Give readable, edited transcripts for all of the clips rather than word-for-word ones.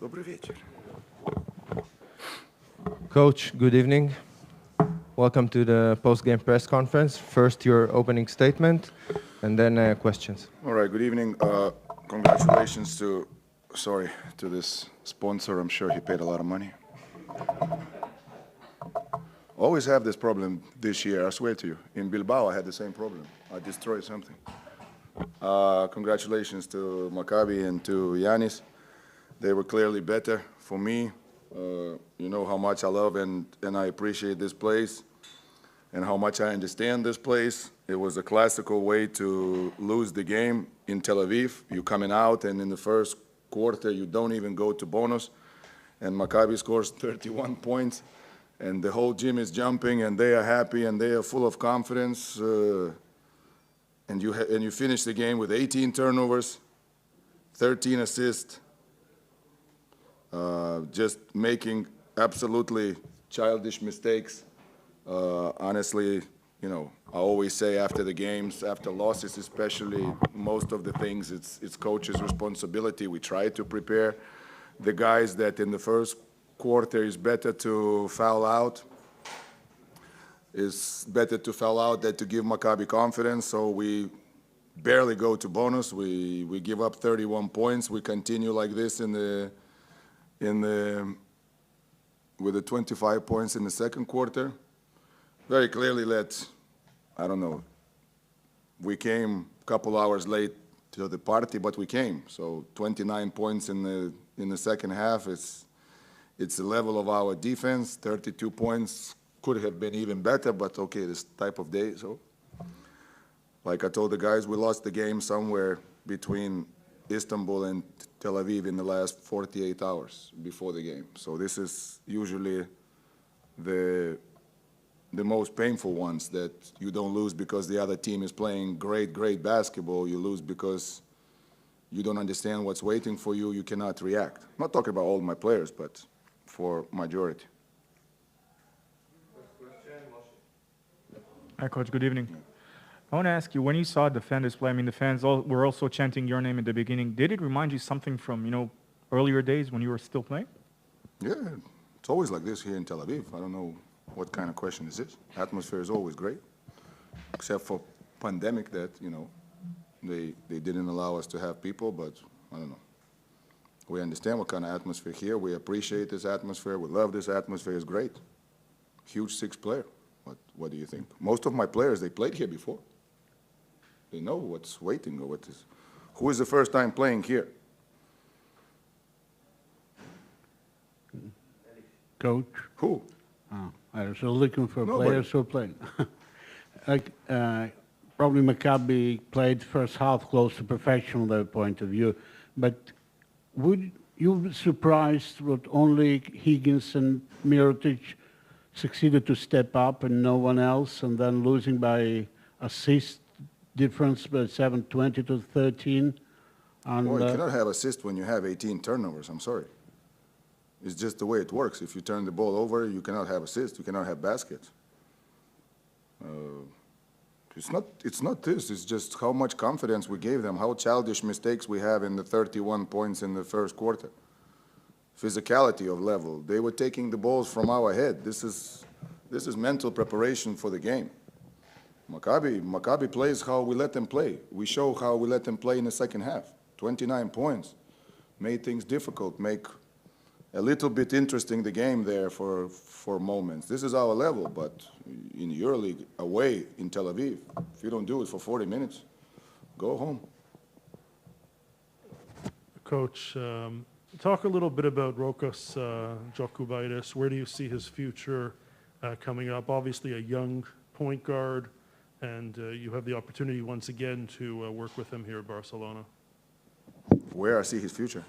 Добрый вечер. Coach, good evening. Welcome to the post-game press conference. First, your opening statement, and then questions. All right, good evening. Congratulations to this sponsor. I'm sure he paid a lot of money. Always have this problem this year, I swear to you. In Bilbao, I had the same problem. I destroyed something. Congratulations to Maccabi and to Yanis. They were clearly better for me. You know how much I love and I appreciate this place and how much I understand this place. It was a classical way to lose the game in Tel Aviv. You're coming out, and in the first quarter, you don't even go to bonus. And Maccabi scores 31 points, and the whole gym is jumping, and they are happy, and they are full of confidence. And you finish the game with 18 turnovers, 13 assists, just making absolutely childish mistakes. Honestly, you know, I always say after the games, after losses especially, most of the things it's coach's responsibility. We try to prepare the guys that in the first quarter is better to foul out. It's better to foul out than to give Maccabi confidence. So we barely go to bonus. We give up 31 points. We continue like this with the 25 points in the second quarter. Very clearly I don't know, we came a couple hours late to the party, but we came. So 29 points in the second half. It's the level of our defense. 32 points could have been even better, but okay, this type of day. So, like I told the guys, we lost the game somewhere between Istanbul and Tel Aviv in the last 48 hours before the game. So this is usually the most painful ones, that you don't lose because the other team is playing great basketball. You lose because you don't understand what's waiting for you. You cannot react. I'm not talking about all my players, but for majority. Hi, Coach. Good evening. I want to ask you, when you saw defenders play, I mean, the fans were also chanting your name at the beginning. Did it remind you something from, you know, earlier days when you were still playing? Yeah, it's always like this here in Tel Aviv. I don't know what kind of question is this. Atmosphere is always great, except for pandemic that, you know, they didn't allow us to have people, but I don't know. We understand what kind of atmosphere here. We appreciate this atmosphere. We love this atmosphere. It's great. Huge six player. What do you think? Most of my players, they played here before. They know what's waiting or what is. Who is the first time playing here? Coach? Who? I was looking for players who are playing. Probably Maccabi played first half close to perfection from their point of view, but would you be surprised that only Higgins and Mirotic succeeded to step up and no one else, and then losing by assist difference by 7-20 to 13? And, well, you cannot have assist when you have 18 turnovers. I'm sorry. It's just the way it works. If you turn the ball over, you cannot have assists. You cannot have baskets. It's not this. It's just how much confidence we gave them, how childish mistakes we have in the 31 points in the first quarter. Physicality of level. They were taking the balls from our head. This is mental preparation for the game. Maccabi plays how we let them play. We show how we let them play in the second half. 29 points. Made things difficult, make a little bit interesting the game there for moments. This is our level, but in EuroLeague, away in Tel Aviv, if you don't do it for 40 minutes, go home. Coach, talk a little bit about Rokas Jokubaitis. Where do you see his future coming up? Obviously a young point guard, and you have the opportunity once again to work with him here at Barcelona. Where I see his future?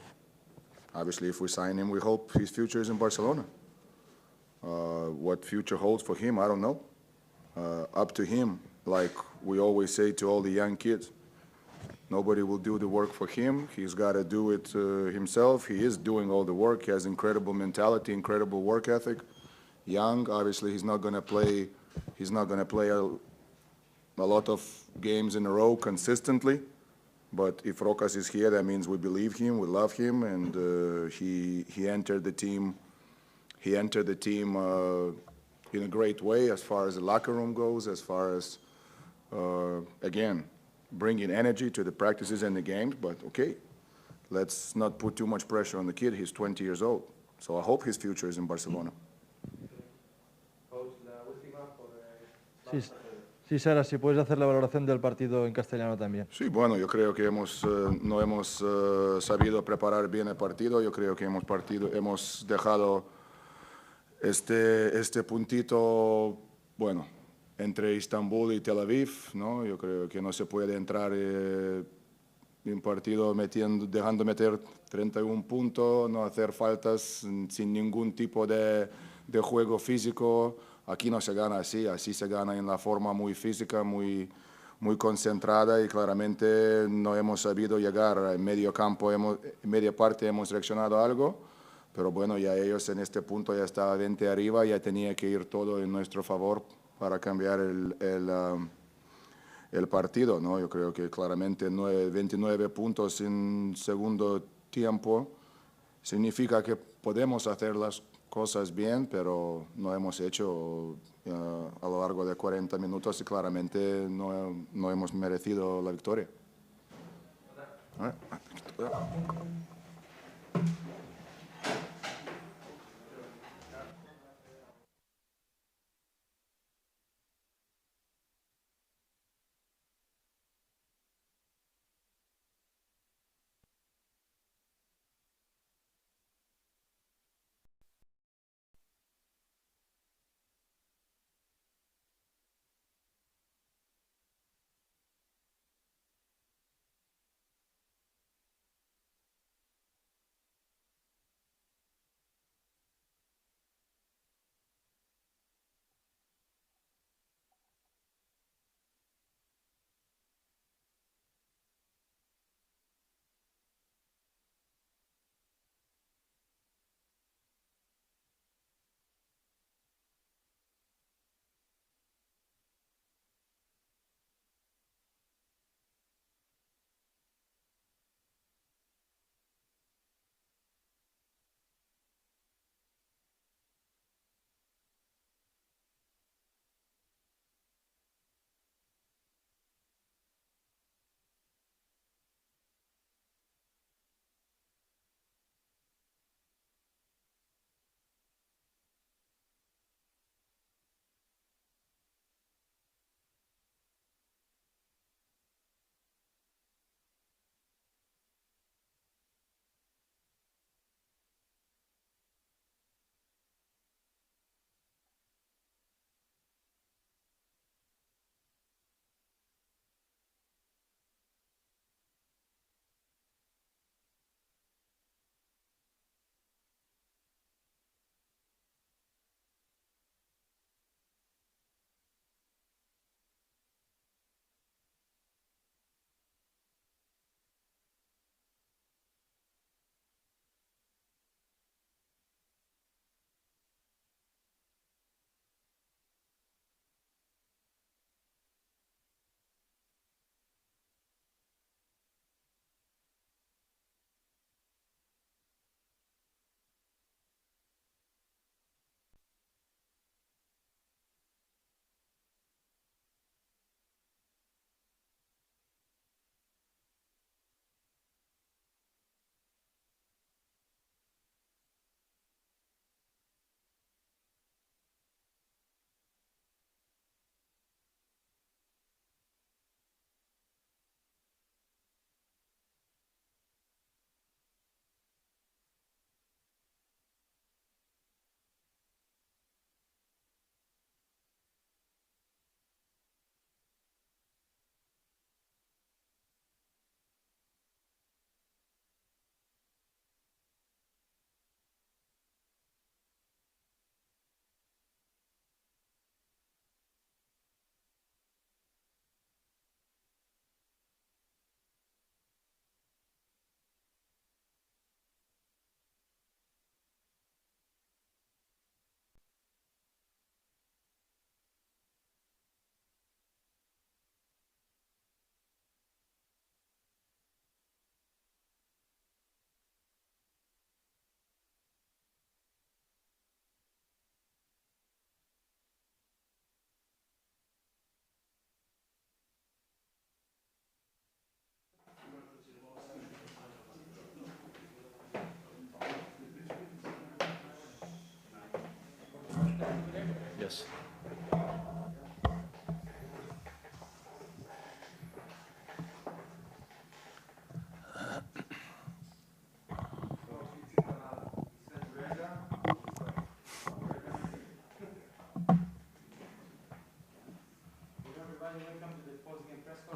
Obviously, if we sign him, we hope his future is in Barcelona. What future holds for him, I don't know. Up to him, like we always say to all the young kids. Nobody will do the work for him. He's got to do it himself. He is doing all the work. He has incredible mentality, incredible work ethic. Young, obviously, he's not going to play. He's not going to play a lot of games in a row consistently. But if Rokas is here, that means we believe him, we love him, and he entered the team. He entered the team in a great way as far as the locker room goes, as far as again bringing energy to the practices and the games. But okay, let's not put too much pressure on the kid. He's 20 years old, so I hope his future is in Barcelona. Sí, sí, Sara, si puedes hacer la valoración del partido en castellano también. Sí, bueno, yo creo que no hemos sabido preparar bien el partido. Yo creo que hemos dejado este puntito, bueno, entre Estambul y Tel Aviv, ¿no? Yo creo que no se puede entrar en un partido dejando meter 31 puntos, no hacer faltas sin ningún tipo de juego físico. Aquí no se gana así se gana en la forma muy física, muy concentrada, y claramente no hemos sabido llegar en medio campo, en media parte hemos reaccionado a algo, pero bueno, ya ellos en este punto ya estaba 20 arriba, ya tenía que ir todo en nuestro favor para cambiar el partido, ¿no? Yo creo que claramente 29 puntos en segundo tiempo significa que podemos hacer las cosas bien, pero no hemos hecho a lo largo de 40 minutos y claramente no hemos merecido la victoria.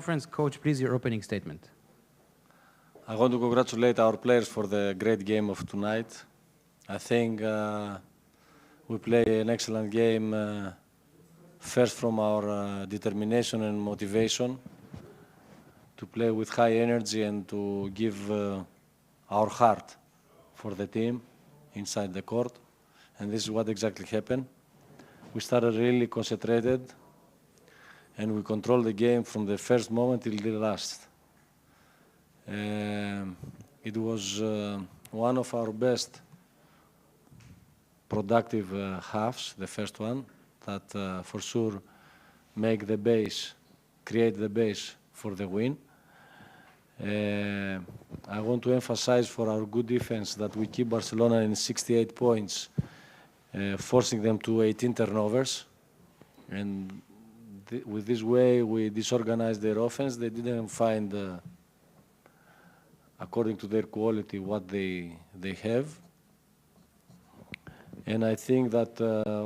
Conference. Coach, please, your opening statement. I want to congratulate our players for the great game of tonight. I think we play an excellent game, first from our determination and motivation to play with high energy and to give our heart for the team inside the court. And this is what exactly happened. We started really concentrated and we controlled the game from the first moment till the last. It was one of our best productive halves, the first one, that for sure make the base, create the base for the win. I want to emphasize for our good defense that we keep Barcelona in 68 points, forcing them to 18 turnovers. And with this way, we disorganized their offense. They didn't find, according to their quality, what they have. And I think that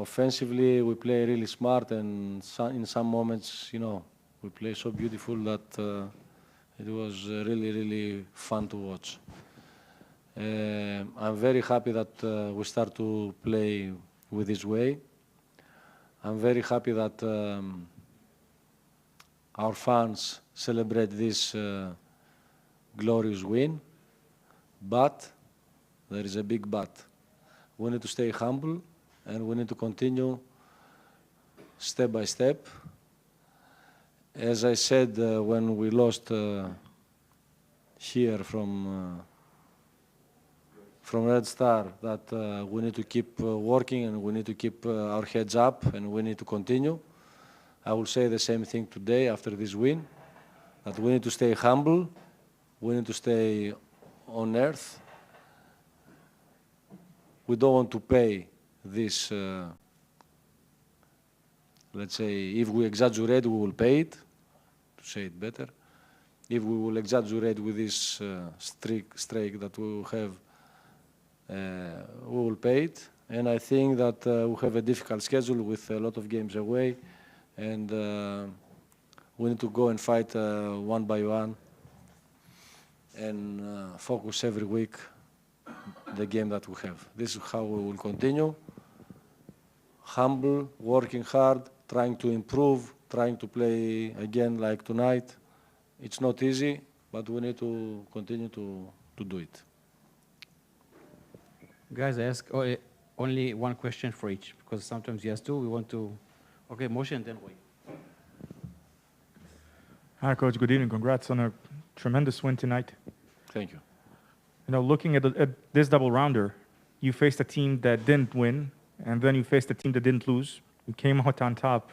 offensively, we play really smart, and in some moments, you know, we play so beautiful that it was really, really fun to watch. I'm very happy that we start to play with this way. I'm very happy that our fans celebrate this glorious win. But there is a big but. We need to stay humble and we need to continue step by step. As I said when we lost here from Red Star, that we need to keep working and we need to keep our heads up and we need to continue. I will say the same thing today after this win, that we need to stay humble, we need to stay on earth. We don't want to pay this, let's say, if we exaggerate, we will pay it, to say it better. If we will exaggerate with this streak that we will have, we will pay it. And I think that we have a difficult schedule with a lot of games away, and we need to go and fight one by one and focus every week the game that we have. This is how we will continue. Humble, working hard, trying to improve, trying to play again like tonight. It's not easy, but we need to continue to do it. Guys, I ask only one question for each, because sometimes you ask two, we want to... Okay, Moshe and then wait. Hi, Coach. Good evening. Congrats on a tremendous win tonight. Thank you. You know, looking at this double rounder, you faced a team that didn't win, and then you faced a team that didn't lose. You came out on top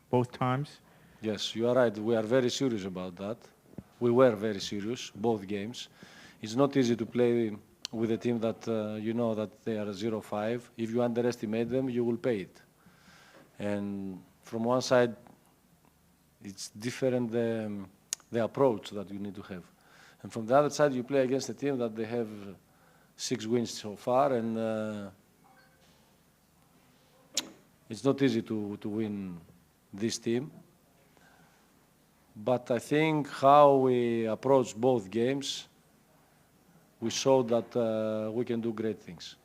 both times. Yes, you are right. We are very serious about that. We were very serious, both games. It's not easy to play with a team that you know that they are 0-5. If you underestimate them, you will pay it. And from one side, it's different the approach that you need to have. And from the other side, you play against a team that they have 6 wins so far, and it's not easy to win this team. But I think how we approach both games, we showed that we can do great things.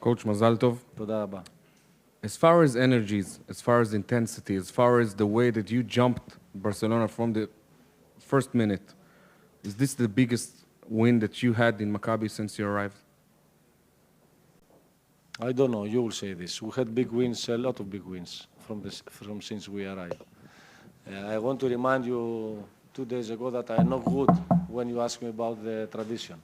Coach Mazal Tov. תודה רבה. As far as energies, as far as intensity, as far as the way that you jumped Barcelona from the first minute, is this the biggest win that you had in Maccabi since you arrived? I don't know, you will say this. We had big wins, a lot of big wins from since we arrived. I want to remind you 2 days ago that I knocked wood when you asked me about the tradition.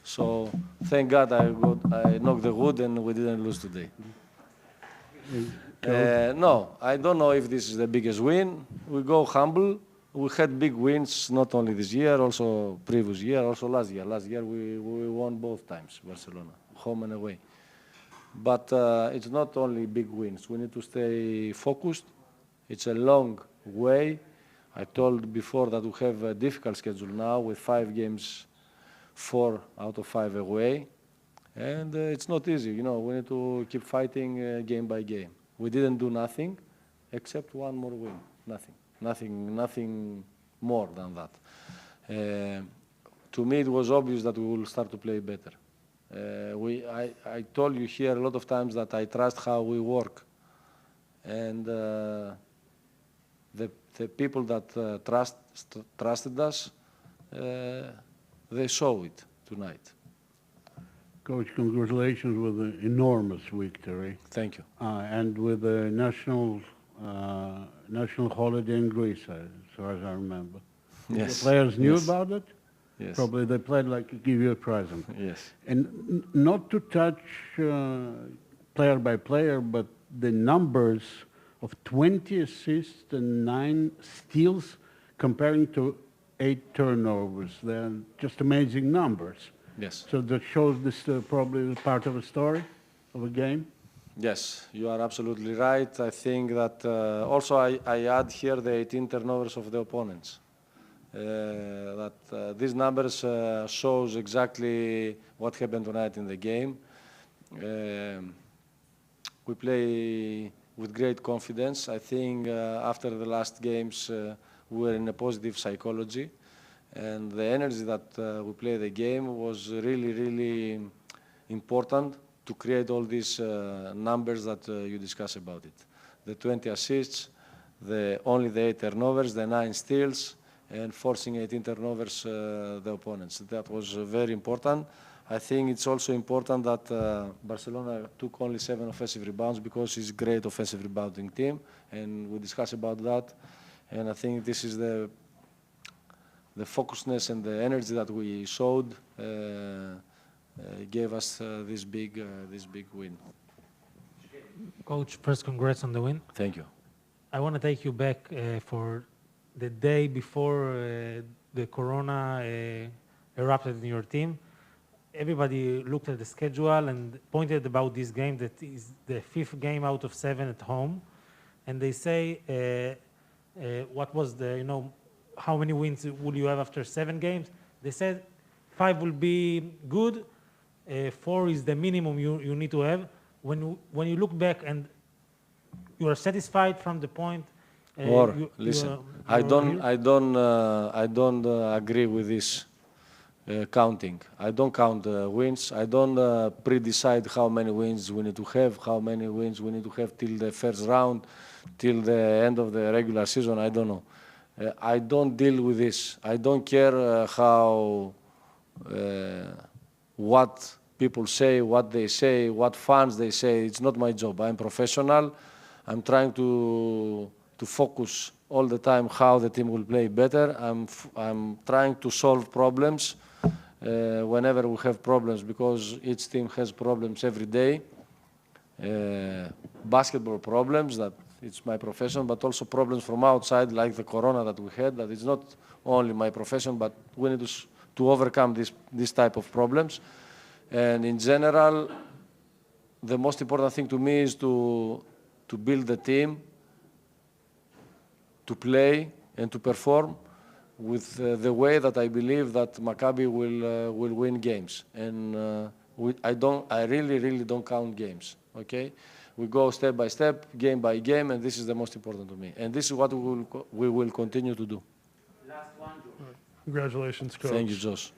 So thank God I knocked the wood and we didn't lose today. No, I don't know if this is the biggest win. We go humble. We had big wins, not only this year, also previous year, also last year. Last year we won both times, Barcelona, home and away. But it's not only big wins. We need to stay focused. It's a long way. I told before that we have a difficult schedule now with 5 games, 4 out of 5 away. And it's not easy, you know, we need to keep fighting game by game. We didn't do nothing, except one more win. Nothing more than that. To me, it was obvious that we will start to play better. I told you here a lot of times that I trust how we work, and the people that trusted us, they saw it tonight. Coach, congratulations with an enormous victory. Thank you. And with the national holiday in Greece, as far as I remember. Yes. The players knew Yes. about it? Yes. Probably they played like to give you a present. Yes. And not to touch player by player, but the numbers of 20 assists and 9 steals comparing to 8 turnovers. They're just amazing numbers. Yes. So that shows this probably part of a story, of a game? Yes, you are absolutely right. I think that also I add here the 18 turnovers of the opponents. These numbers shows exactly what happened tonight in the game. We play with great confidence. I think after the last games we were in a positive psychology, and the energy that we play the game was really important to create all these numbers that you discuss about it. The 20 assists, only the 8 turnovers, the 9 steals, and forcing 18 turnovers the opponents. That was very important. I think it's also important that Barcelona took only 7 offensive rebounds because it's a great offensive rebounding team, and we discussed about that. And I think this is the focusness and the energy that we showed gave us this big win. Coach, first congrats on the win. Thank you. I want to take you back for the day before the corona erupted in your team. Everybody looked at the schedule and pointed about this game that is the 5th game out of 7 at home. And they say, what was how many wins will you have after 7 games? They said 5 will be good, 4 is the minimum you need to have. When you look back and you are satisfied from the point. Listen, I don't agree with this counting. I don't count wins. I don't pre-decide how many wins we need to have, how many wins we need to have till the first round, till the end of the regular season. I don't know. I don't deal with this. I don't care what people say, what they say, what fans they say. It's not my job. I'm professional. I'm trying to focus all the time how the team will play better. I'm trying to solve problems whenever we have problems, because each team has problems every day. Basketball problems, that it's my profession, but also problems from outside, like the corona that we had, that it's not only my profession, but we need to overcome this type of problems. And in general, the most important thing to me is to build the team, to play and to perform with the way that I believe that Maccabi will win games. And I really don't count games, okay? We go step by step, game by game, and this is the most important to me. And this is what we will continue to do. Last one, George. Congratulations, Coach. Thank you, Josh.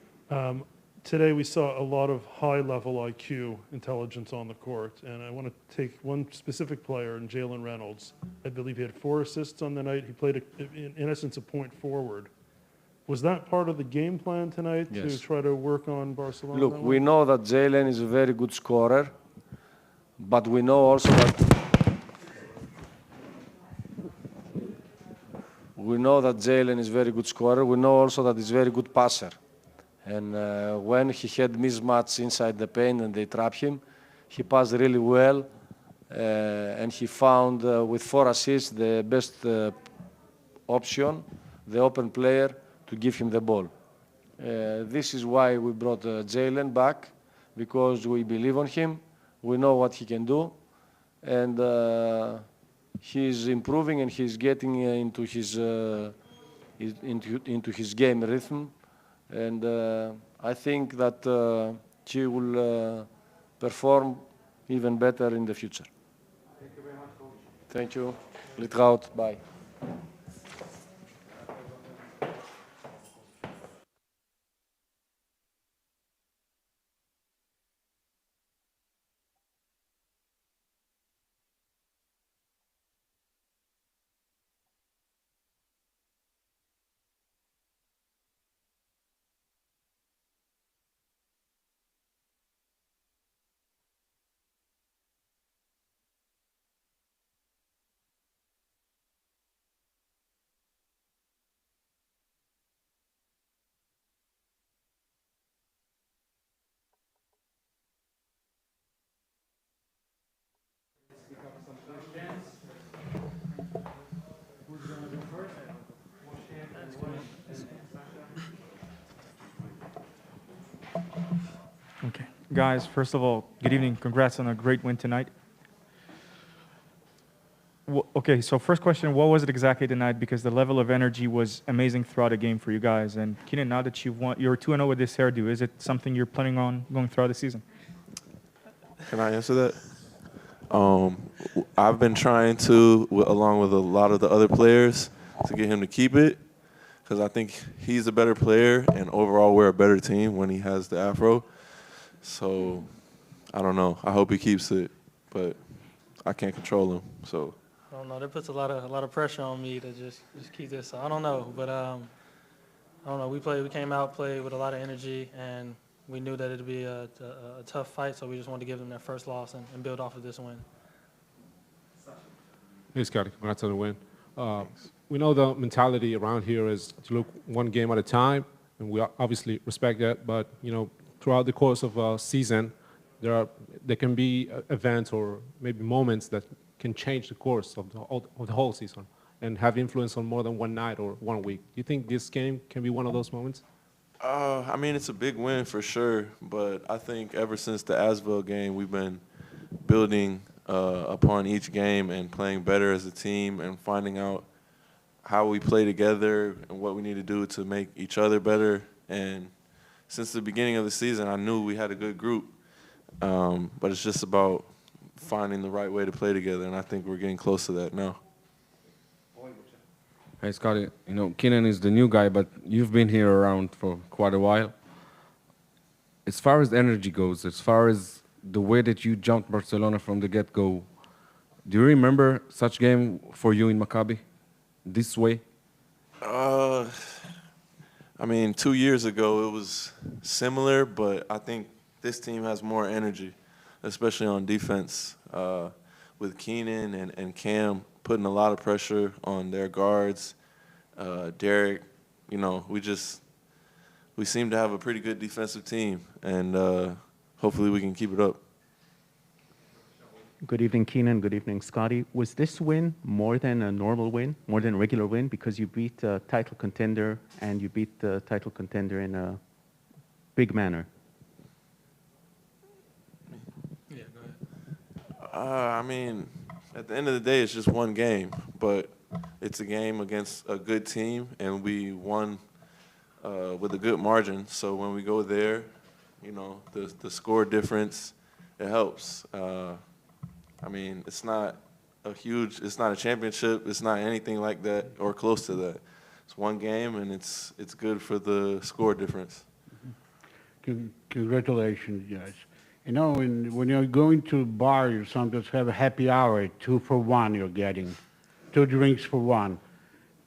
Today we saw a lot of high-level IQ intelligence on the court, and I want to take one specific player, in Jalen Reynolds. I believe he had 4 assists on the night. He played, in essence, a point forward. Was that part of the game plan tonight, Yes. to try to work on Barcelona? Look, we know that Jalen is a very good scorer, but we know also that Jalen is a very good scorer. We know also that he's a very good passer. And when he had mismatch inside the paint and they trap him, he passed really well, and he found with 4 assists the best option, the open player, to give him the ball. This is why we brought Jalen back, because we believe on him. We know what he can do, and he's improving and he's getting into his game rhythm. And I think that he will perform even better in the future. Thank you very much, Coach. Thank you. להתראות, ביי. Okay. Guys, first of all, good evening. Congrats on a great win tonight. Okay, so first question, what was it exactly tonight? Because the level of energy was amazing throughout the game for you guys. And Keenan, now that you're 2-0 with this hairdo, is it something you're planning on going throughout the season? Can I answer that? I've been trying to, along with a lot of the other players, to get him to keep it, because I think he's a better player, and overall we're a better team when he has the afro. So, I don't know. I hope he keeps it, but I can't control him. So. I don't know. That puts a lot of pressure on me to just keep this. I don't know, but I don't know. We came out, played with a lot of energy, and we knew that it'd be a tough fight. So we just wanted to give them their first loss and build off of this win. Hey, Scotty. Congrats on the win. We know the mentality around here is to look one game at a time, and we obviously respect that. But you know, throughout the course of a season, there can be events or maybe moments that can change the course of the whole season and have influence on more than one night or 1 week. Do you think this game can be one of those moments? I mean, it's a big win for sure, but I think ever since the Asvel game, we've been building upon each game and playing better as a team and finding out how we play together and what we need to do to make each other better. And since the beginning of the season, I knew we had a good group, but it's just about finding the right way to play together, and I think we're getting close to that now. Hey, Scotty, you know, Keenan is the new guy, but you've been here around for quite a while. As far as energy goes, as far as the way that you jumped Barcelona from the get-go, do you remember such game for you in Maccabi, this way? I mean, 2 years ago it was similar, but I think this team has more energy, especially on defense, with Keenan and Cam putting a lot of pressure on their guards. Derek, you know, we seem to have a pretty good defensive team, and hopefully we can keep it up. Good evening, Keenan. Good evening, Scotty. Was this win more than a normal win, more than a regular win, because you beat a title contender and you beat the title contender in a big manner? Yeah, go ahead. I mean, at the end of the day, it's just one game, but it's a game against a good team, and we won with a good margin. So when we go there, you know, the score difference, it helps. I mean, it's not a championship, it's not anything like that or close to that. It's one game, and it's good for the score difference. Congratulations, guys. You know, when you're going to a bar, you sometimes have a happy hour, 2 for 1 you're getting, 2 drinks for 1.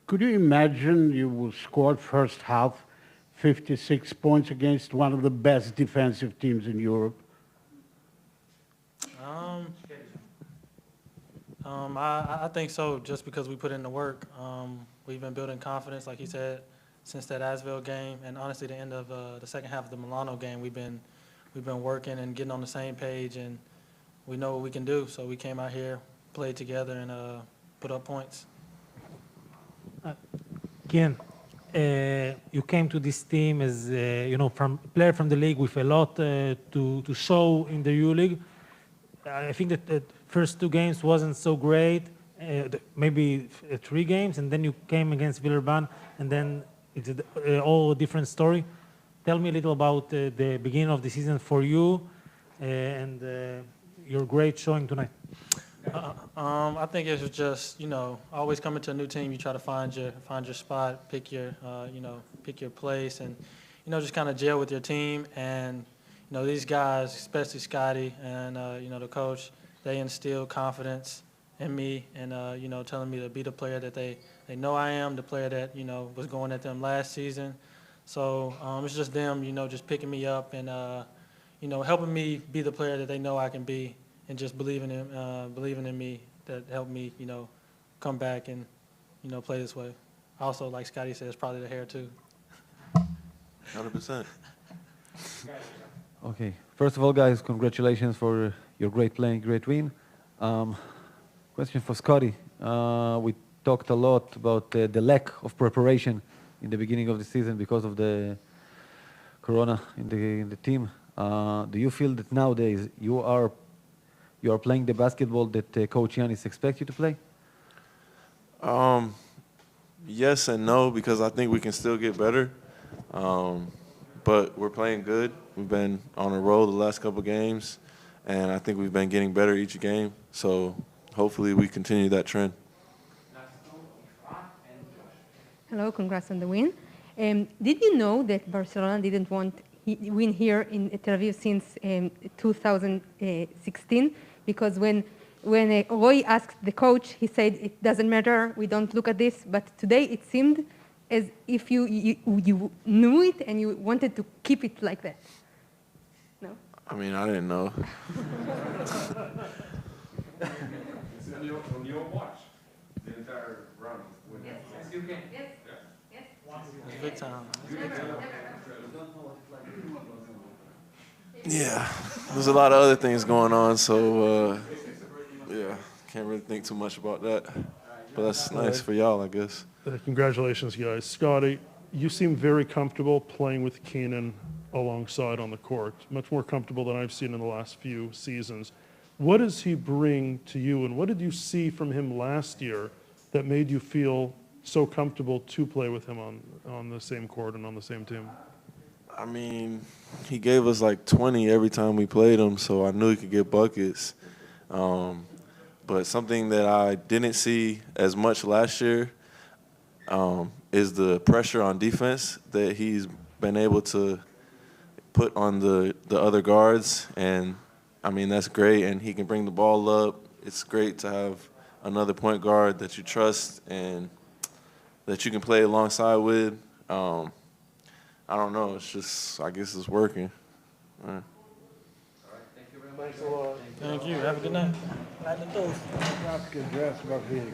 Could you imagine you will score first half 56 points against one of the best defensive teams in Europe? I think so, just because we put in the work. We've been building confidence, like he said, since that Asvel game, and honestly, the end of the second half of the Milano game, we've been working and getting on the same page, and we know what we can do. So we came out here, played together, and put up points. Kian, you came to this team as you know, from player from the league with a lot to show in the EuroLeague. I think that the first 2 games wasn't so great, maybe 3 games, and then you came against Villeurbanne, and then it's all a different story. Tell me a little about the beginning of the season for you and your great showing tonight. I think it was just, always coming to a new team, you try to find your spot, pick your place, and, just kind of gel with your team. And, these guys, especially Scotty and, the coach, they instill confidence in me and, telling me to be the player that they know I am, the player that, was going at them last season. So it's just them, just picking me up and, helping me be the player that they know I can be, and just believing in me, that helped me, come back and, play this way. Also, like Scotty said, it's probably the hair too. 100%. Okay. First of all, guys, congratulations for your great play, great win. Question for Scotty. We talked a lot about the lack of preparation in the beginning of the season because of the corona in the team. Do you feel that nowadays you are playing the basketball that Coach Giannis expects you to play? Yes and no, because I think we can still get better. But we're playing good. We've been on a roll the last couple games, and I think we've been getting better each game. So hopefully we continue that trend. Hello, congrats on the win. Did you know that Barcelona didn't want win here in Tel Aviv since 2016? Because when Roy asked the coach, he said, it doesn't matter, we don't look at this. But today it seemed as if you knew it and you wanted to keep it like that. No? I mean, I didn't know. It's on your watch, the entire run. Yes, you can. Yes, yes. Big time. Yeah, there's a lot of other things going on, so yeah, can't really think too much about that. But that's nice for y'all, I guess. Congratulations, guys. Scotty, you seem very comfortable playing with Keenan alongside on the court, much more comfortable than I've seen in the last few seasons. What does he bring to you, and what did you see from him last year that made you feel so comfortable to play with him on the same court and on the same team? I mean, he gave us like 20 every time we played him, so I knew he could get buckets. But something that I didn't see as much last year is the pressure on defense that he's been able to put on the other guards. And, I mean, that's great, and he can bring the ball up. It's great to have another point guard that you trust and that you can play alongside with. I don't know. It's just, I guess it's working. All right. Thank you very much. Thanks a lot. Thank you. Have a good night. Good dress about being a